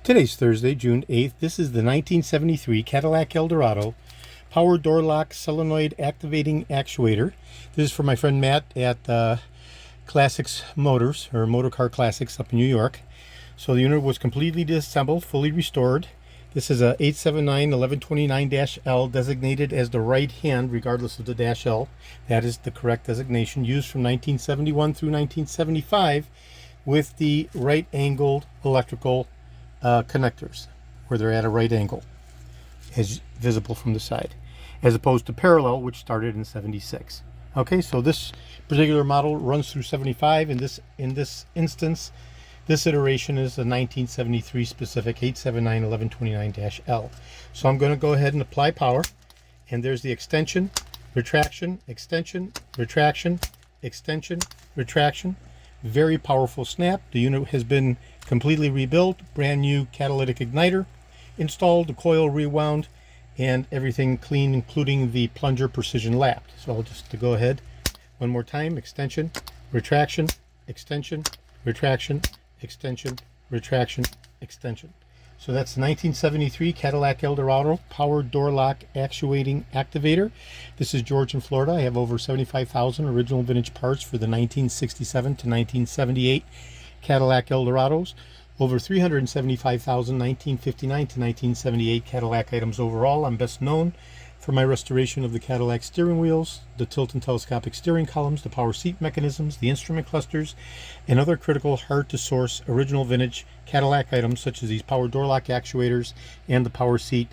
Today's Thursday, June 8th. This is the 1973 Cadillac Eldorado power door lock solenoid activating actuator. This is for my friend Matt at Classics Motors, or Motor Car Classics up in New York. So the unit was completely disassembled, fully restored. This is a 879-1129-L, designated as the right hand regardless of the dash L. That is the correct designation, used from 1971 through 1975 with the right angled electrical connectors, where they're at a right angle as visible from the side, as opposed to parallel, which started in 76. Okay, so this particular model runs through 75. In this instance, this iteration is a 1973 specific 879-1129-L. So I'm going to go ahead and apply power, and there's the extension, retraction, extension, retraction, extension, retraction. Very powerful snap. The unit has been completely rebuilt, brand new catalytic igniter installed, the coil rewound, and everything clean, including the plunger precision lapped. So I'll just go ahead one more time. Extension, retraction, extension, retraction, extension, retraction, extension. So that's the 1973 Cadillac Eldorado power door lock actuating activator. This is George in Florida. I have over 75,000 original vintage parts for the 1967 to 1978 Cadillac Eldorados. Over 375,000 1959 to 1978 Cadillac items overall. I'm best known for my restoration of the Cadillac steering wheels, the tilt and telescopic steering columns, the power seat mechanisms, the instrument clusters, and other critical hard-to-source original vintage Cadillac items such as these power door lock actuators and the power seat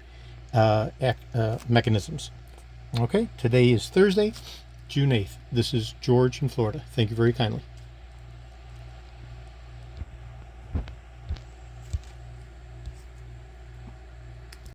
mechanisms. Okay, today is Thursday, June 8th. This is George in Florida. Thank you very kindly.